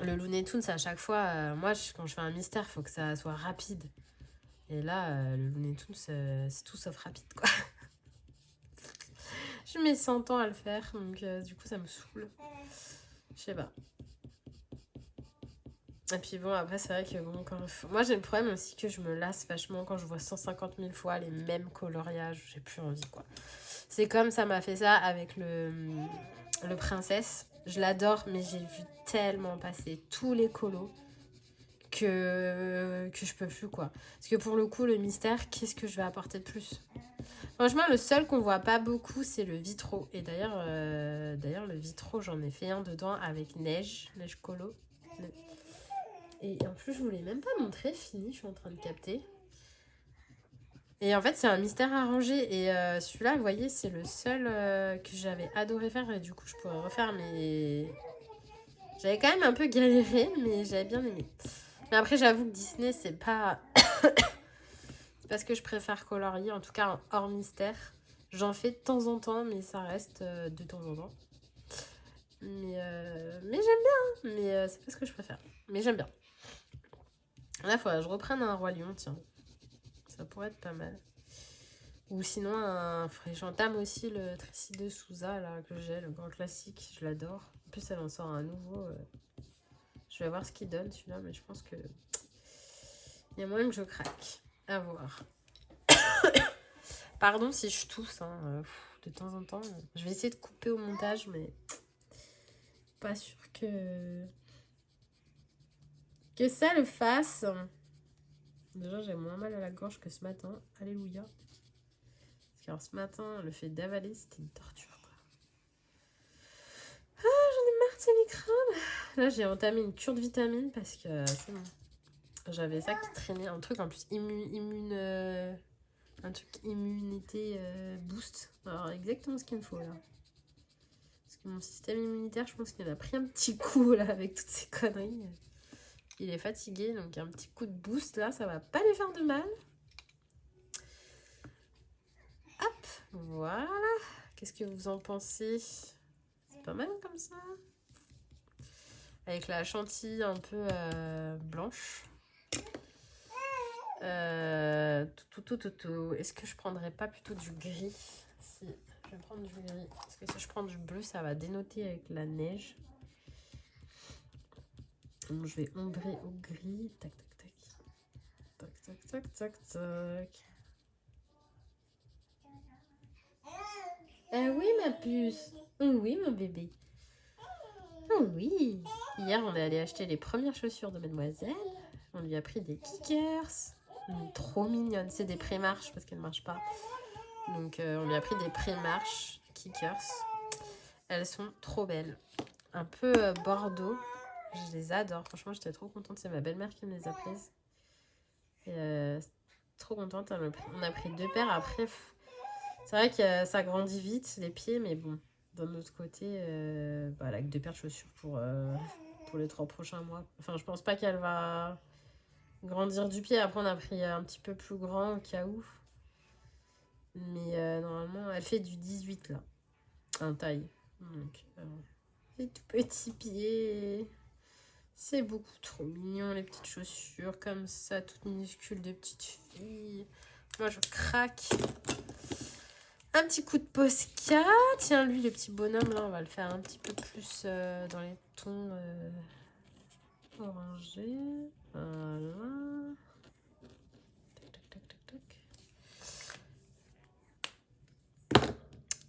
Le Looney Tunes, à chaque fois, moi, quand je fais un mystère, il faut que ça soit rapide. Et là, le Looney Tunes, c'est tout sauf rapide, quoi. Je mets 100 ans à le faire, donc du coup, ça me saoule. Je sais pas. Et puis bon, après, c'est vrai que bon, moi, j'ai le problème aussi que je me lasse vachement quand je vois 150 000 fois les mêmes coloriages. J'ai plus envie, quoi. C'est comme ça m'a fait ça avec le Princesse. Je l'adore, mais j'ai vu tellement passer tous les colos que je peux plus, quoi. Parce que pour le coup, le mystère, qu'est-ce que je vais apporter de plus? Franchement, le seul qu'on voit pas beaucoup, c'est le vitro. Et d'ailleurs, le vitro, j'en ai fait un dedans avec neige colo. Et en plus, je voulais même pas montrer, fini, je suis en train de capter. Et en fait, c'est un mystère arrangé. Et celui-là, vous voyez, c'est le seul que j'avais adoré faire. Et du coup, je pourrais refaire, mais... J'avais quand même un peu galéré, mais j'avais bien aimé. Mais après, j'avoue que Disney, c'est pas... c'est parce que je préfère colorier, en tout cas hors mystère. J'en fais de temps en temps, mais ça reste de temps en temps. Mais j'aime bien, mais c'est pas ce que je préfère. Mais j'aime bien. Là, il faudrait que je reprenne un Roi Lion, tiens. Ça pourrait être pas mal. Ou sinon, j'entame aussi le Tracy de Souza, là, que j'ai, le grand classique. Je l'adore. En plus, elle en sort un nouveau. Je vais voir ce qu'il donne, celui-là, mais je pense que... Il y a moyen que je craque. À voir. Pardon si je tousse, hein, de temps en temps. Je vais essayer de couper au montage, mais... Pas sûr que ça le fasse. Déjà, j'ai moins mal à la gorge que ce matin. Alléluia. Parce que alors, ce matin, le fait d'avaler, c'était une torture, quoi. Ah, j'en ai marre de ces microbes. Là, j'ai entamé une cure de vitamines parce que c'est bon. J'avais ça qui traînait. Un truc en plus un truc immunité boost. Alors, exactement ce qu'il me faut, là. Parce que mon système immunitaire, je pense qu'il a pris un petit coup, là, avec toutes ces conneries. Il est fatigué, donc un petit coup de boost là, ça va pas lui faire de mal. Hop, voilà. Qu'est-ce que vous en pensez? C'est pas mal comme ça. Avec la chantilly un peu blanche. Est-ce que je prendrais pas plutôt du gris? Si, je vais prendre du gris. Parce que si je prends du bleu, ça va dénoter avec la neige. Donc je vais ombrer au gris. Tac, tac, tac. Tac, tac, tac, tac, tac. Ah oui, ma puce. Oui, mon bébé. Oh oui. Hier, on est allé acheter les premières chaussures de mademoiselle. On lui a pris des kickers. Trop mignonnes. C'est des pré-marches parce qu'elles ne marchent pas. Donc, on lui a pris des pré-marches kickers. Elles sont trop belles. Un peu bordeaux. Je les adore. Franchement, j'étais trop contente. C'est ma belle-mère qui me les a prises. Et, trop contente. On a pris 2 paires. Après, c'est vrai que ça grandit vite, les pieds. Mais bon, d'un autre côté, avec 2 paires de chaussures pour les 3 prochains mois. Enfin, je pense pas qu'elle va grandir du pied. Après, on a pris un petit peu plus grand au cas où. Mais normalement, elle fait du 18 là. En taille. Donc, les tout petits pieds. C'est beaucoup trop mignon, les petites chaussures comme ça, toutes minuscules de petites filles. Moi, je craque. Un petit coup de Posca. Tiens, lui, le petit bonhomme, là, on va le faire un petit peu plus dans les tons orangés. Voilà. Tac, tac, tac, tac, tac.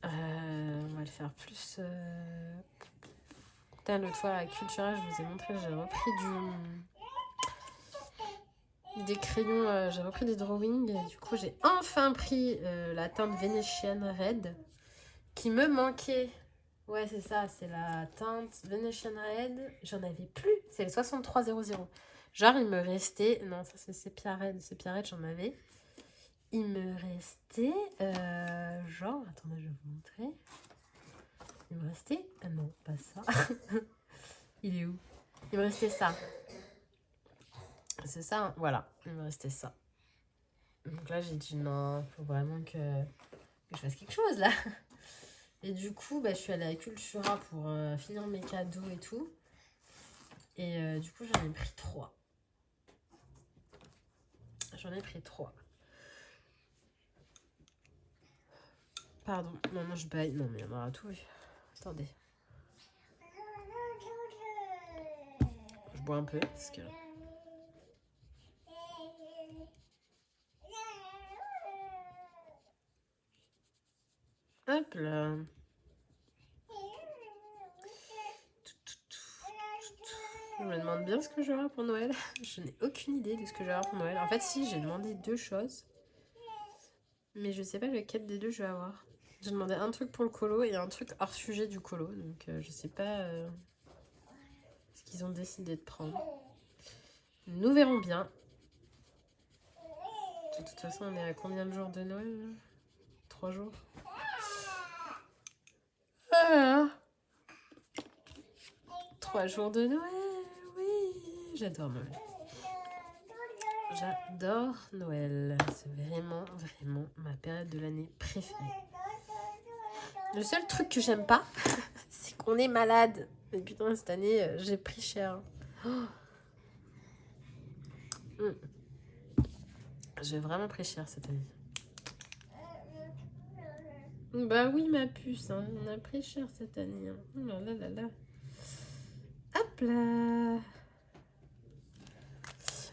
On va le faire plus... L'autre fois à Cultura, je vous ai montré, j'ai repris des crayons, j'ai repris des drawings. Et du coup, j'ai enfin pris la teinte Venetian Red qui me manquait. Ouais, c'est ça, c'est la teinte Venetian Red. J'en avais plus, c'est le 6300. Genre, il me restait... Non, ça, c'est Sepia Red. Sepia Red, j'en avais. Il me restait... genre, attendez, je vais vous montrer. Il me restait... Ah non, pas ça. Il est où? Il me restait ça. C'est ça, hein. Voilà. Il me restait ça. Donc là, j'ai dit non, il faut vraiment que je fasse quelque chose, là. Et du coup, je suis allée à Cultura pour finir mes cadeaux et tout. Et du coup, j'en ai pris 3. Pardon. Non, je baille. Non, mais on aura tout vu. Attendez. Je bois un peu parce que... Hop là. Je me demande bien ce que je vais avoir pour Noël. Je n'ai aucune idée de ce que je vais avoir pour Noël. En fait, si, j'ai demandé 2 choses. Mais je sais pas lequel des 2 je vais avoir. J'ai demandé un truc pour le colo et un truc hors sujet du colo. Donc je sais pas ce qu'ils ont décidé de prendre. Nous verrons bien. De toute façon, on est à combien de jours de Noël là? 3 jours. Ah, 3 jours de Noël, oui. J'adore Noël. J'adore Noël. C'est vraiment, vraiment ma période de l'année préférée. Le seul truc que j'aime pas, c'est qu'on est malade. Mais putain, cette année, j'ai pris cher. Oh. J'ai vraiment pris cher cette année. Bah oui, ma puce, hein. On a pris cher cette année. Hein. Oh là là là là. Hop là.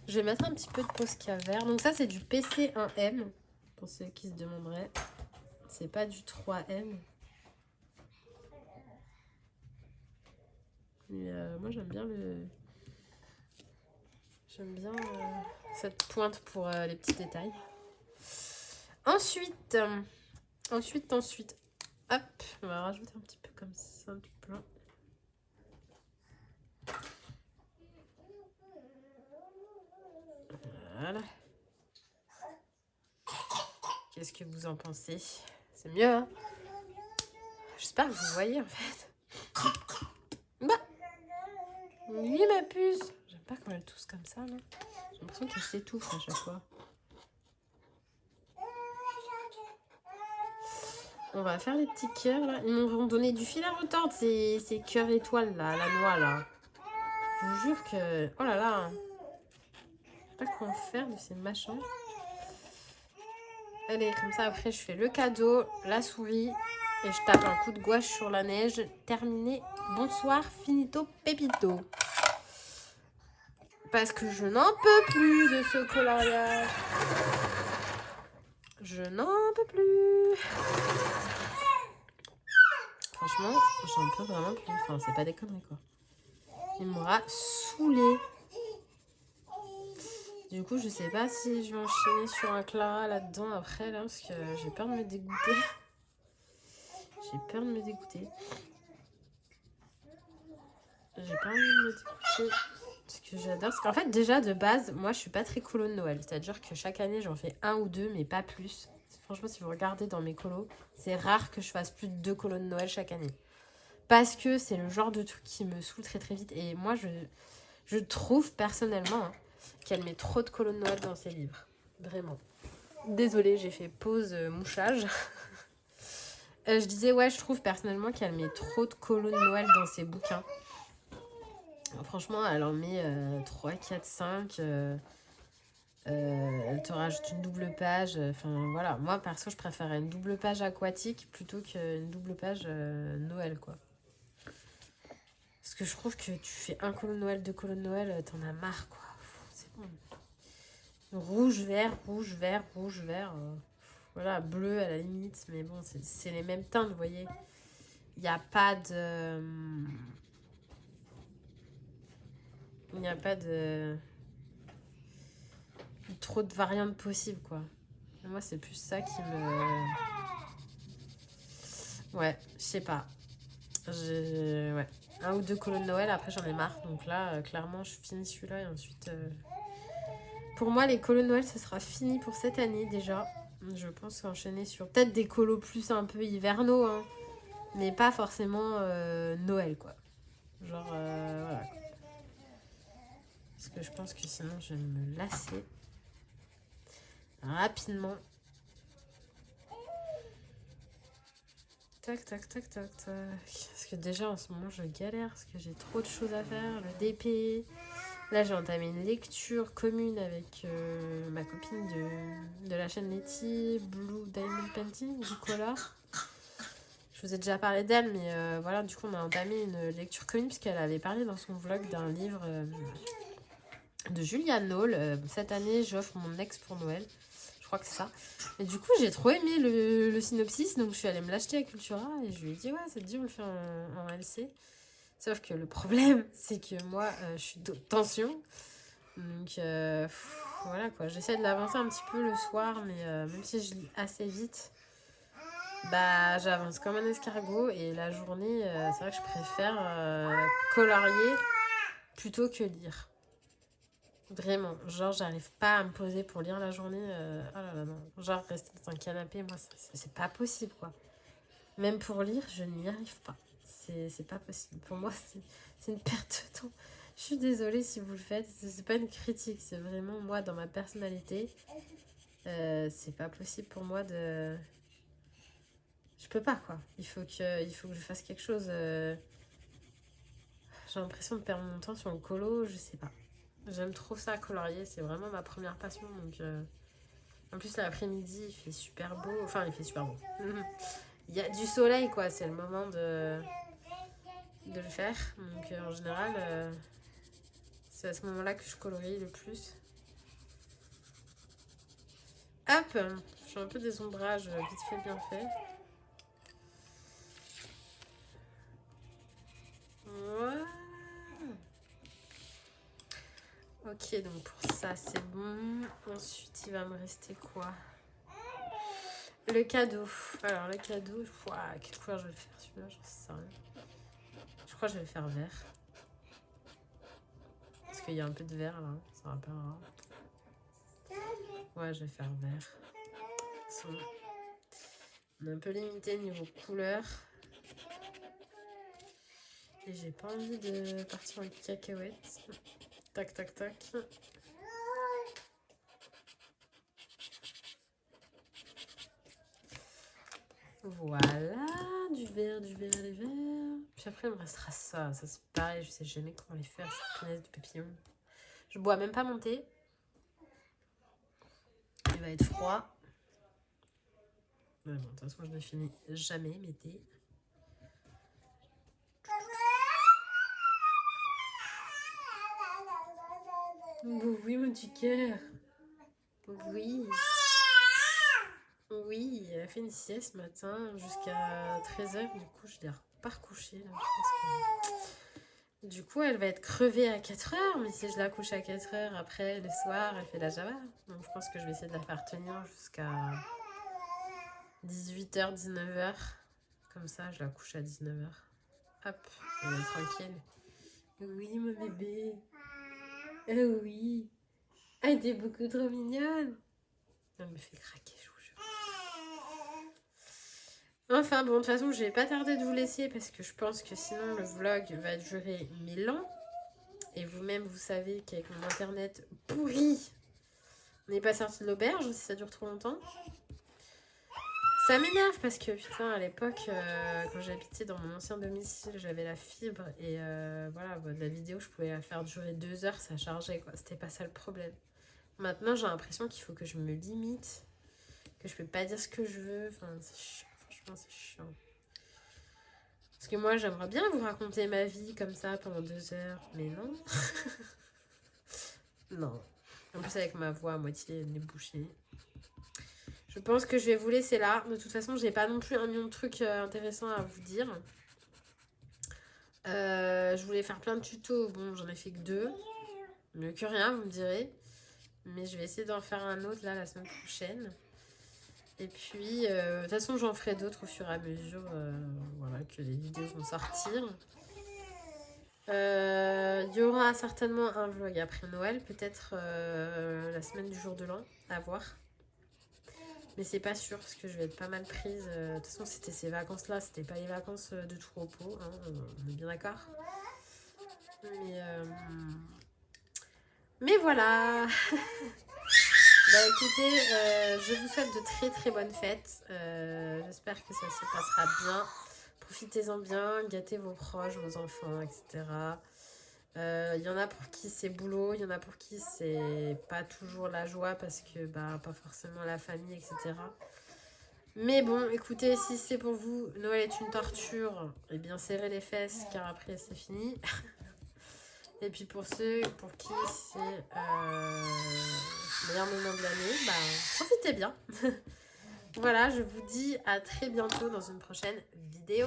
Je vais mettre un petit peu de Posca vert. Donc ça, c'est du PC1M. Pour ceux qui se demanderaient. C'est pas du 3M. Mais moi, j'aime bien cette pointe pour les petits détails. Ensuite, hop, on va rajouter un petit peu comme ça, du blanc. Voilà. Qu'est-ce que vous en pensez? C'est mieux, hein? J'espère que vous voyez, en fait. Bah, oui, ma puce. J'aime pas quand elle tousse comme ça, là. J'ai l'impression qu'elle s'étouffe à chaque fois. On va faire les petits cœurs là. Ils m'ont donné du fil à retordre ces cœurs étoiles là, à la noix là. Je vous jure que... Oh là là. Je sais pas quoi en faire de ces machins. Allez, comme ça après je fais le cadeau, la souris et je tape un coup de gouache sur la neige. Terminé. Bonsoir, finito, pépito. Parce que je n'en peux plus de ce coloriage. Je n'en peux plus. Franchement, j'en peux vraiment plus. Enfin, c'est pas des conneries quoi. Il m'aura saoulé. Du coup, je sais pas si je vais enchaîner sur un Clara là-dedans après, là, parce que j'ai peur de me dégoûter. J'ai peur de me dégoûter. J'ai pas envie de me dégoûter. Ce que j'adore, c'est qu'en fait, déjà, de base, moi, je suis pas très colo de Noël. C'est-à-dire que chaque année, j'en fais 1 ou 2, mais pas plus. Franchement, si vous regardez dans mes colos, c'est rare que je fasse plus de 2 colos de Noël chaque année. Parce que c'est le genre de truc qui me saoule très très vite. Et moi, je trouve personnellement qu'elle met trop de colos de Noël dans ses livres. Vraiment. Désolée, j'ai fait pause mouchage. Je disais, ouais, je trouve personnellement qu'elle met trop de colos de Noël dans ses bouquins. Franchement, elle en met 3, 4, 5. Elle te rajoute une double page. Enfin, voilà. Moi, perso, je préférais une double page aquatique plutôt qu'une double page Noël, quoi. Parce que je trouve que tu fais un colo de Noël, 2 colos de Noël, t'en as marre, quoi. C'est bon. Rouge, vert, rouge, vert, rouge, vert. Voilà, bleu à la limite. Mais bon, c'est les mêmes teintes, vous voyez. Il n'y a pas de... Il n'y a pas de... trop de variantes possibles, quoi. Et moi, c'est plus ça qui me... Ouais, je sais pas. Ouais. 1 ou 2 colos de Noël, après j'en ai marre. Donc là, clairement, je finis celui-là et ensuite... Pour moi, les colos de Noël, ce sera fini pour cette année déjà. Je pense enchaîner sur peut-être des colos plus un peu hivernaux, hein, mais pas forcément Noël, quoi. Genre, voilà. Parce que je pense que sinon, je vais me lasser rapidement. Tac, tac, tac, tac, tac. Parce que déjà, en ce moment, je galère parce que j'ai trop de choses à faire. Le DP. Là, j'ai entamé une lecture commune avec ma copine de la chaîne Letty, Blue Diamond Painting, Nicolas. Je vous ai déjà parlé d'elle, mais voilà, du coup, on a entamé une lecture commune puisqu'elle avait parlé dans son vlog d'un livre de Julia Knoll. Cette année, j'offre mon ex pour Noël. Je crois que c'est ça. Et du coup, j'ai trop aimé le synopsis, donc je suis allée me l'acheter à Cultura et je lui ai dit, ouais, ça te dit, on le fait en LC. Sauf que le problème, c'est que moi, je suis de tension. Donc, voilà quoi. J'essaie de l'avancer un petit peu le soir, mais même si je lis assez vite, bah, j'avance comme un escargot. Et la journée, c'est vrai que je préfère colorier plutôt que lire. Vraiment. Genre, j'arrive pas à me poser pour lire la journée. Oh là là, non. Genre, rester dans un canapé, moi, c'est pas possible, quoi. Même pour lire, je n'y arrive pas. C'est pas possible. Pour moi, c'est une perte de temps. Je suis désolée si vous le faites. C'est pas une critique. C'est vraiment moi, dans ma personnalité. C'est pas possible pour moi de... Je peux pas, quoi. Il faut que je fasse quelque chose. J'ai l'impression de perdre mon temps sur le colo. Je sais pas. J'aime trop ça, colorier. C'est vraiment ma première passion. Donc, en plus, l'après-midi, il fait super beau. Enfin, il fait super beau. Il y a du soleil, quoi. C'est le moment de le faire. Donc, en général, c'est à ce moment-là que je colorie le plus. Hop, je fais un peu des ombrages vite fait, bien fait. Voilà. Ok, donc pour ça, c'est bon. Ensuite, il va me rester quoi? Le cadeau. Alors, le cadeau, quelle couleur je vais le faire celui-là? J'en sais rien. Je crois que je vais le faire vert. Parce qu'il y a un peu de vert là, ça va pas rare. Ouais, je vais faire vert. On est un peu limité niveau couleur. Et j'ai pas envie de partir en cacahuète. Tac, tac, tac. Voilà, du vert, du vert. Puis après, il me restera ça. Ça, c'est pareil, je sais jamais comment les faire, ces punaises de papillon. Je bois même pas mon thé. Il va être froid. Mais bon, de toute façon, je ne finis jamais mes thés. Oui, mon petit cœur. Oui. Oui, elle a fait une sieste ce matin jusqu'à 13h. Du coup, je l'ai pas recouchée. Là. Je pense que... Du coup, elle va être crevée à 4h. Mais si je la couche à 4h, après, le soir, elle fait la java. Donc, je pense que je vais essayer de la faire tenir jusqu'à 18h, 19h. Comme ça, je la couche à 19h. Hop, elle est tranquille. Oui, mon bébé. Oui. Ah, elle était beaucoup trop mignonne. Elle me fait craquer, je vous jure. Enfin bon, de toute façon, je vais pas tarder de vous laisser parce que je pense que sinon le vlog va durer 1000 ans. Et vous-même, vous savez qu'avec mon internet pourri, on n'est pas sorti de l'auberge si ça dure trop longtemps. Ça m'énerve parce que putain, à l'époque, quand j'habitais dans mon ancien domicile, j'avais la fibre et voilà, la vidéo, je pouvais la faire durer 2 heures, ça chargeait quoi. C'était pas ça le problème. Maintenant, j'ai l'impression qu'il faut que je me limite, que je peux pas dire ce que je veux. Enfin, c'est chiant, franchement, c'est chiant. Parce que moi, j'aimerais bien vous raconter ma vie comme ça pendant 2 heures, mais non. Non. En plus, avec ma voix à moitié nez bouché. Je pense que je vais vous laisser là. De toute façon, j'ai pas non plus 1 million de trucs intéressants à vous dire. Je voulais faire plein de tutos. Bon, j'en ai fait que 2. Mieux que rien, vous me direz. Mais je vais essayer d'en faire un autre là la semaine prochaine. Et puis, de toute façon, j'en ferai d'autres au fur et à mesure voilà, que les vidéos vont sortir. Il y aura certainement un vlog après Noël, peut-être la semaine du jour de l'an, à voir. Mais c'est pas sûr parce que je vais être pas mal prise. De toute façon, c'était ces vacances-là, c'était pas les vacances de tout repos, hein, on est bien d'accord. Mais voilà. Bah écoutez, je vous souhaite de très très bonnes fêtes. J'espère que ça se passera bien. Profitez-en bien, gâtez vos proches, vos enfants, etc. Il y en a pour qui c'est boulot, il y en a pour qui c'est pas toujours la joie parce que bah pas forcément la famille, etc. Mais bon, écoutez, si c'est pour vous, Noël est une torture, eh bien serrez les fesses car après c'est fini. Et puis pour ceux pour qui c'est le meilleur moment de l'année, bah profitez bien. Voilà, je vous dis à très bientôt dans une prochaine vidéo.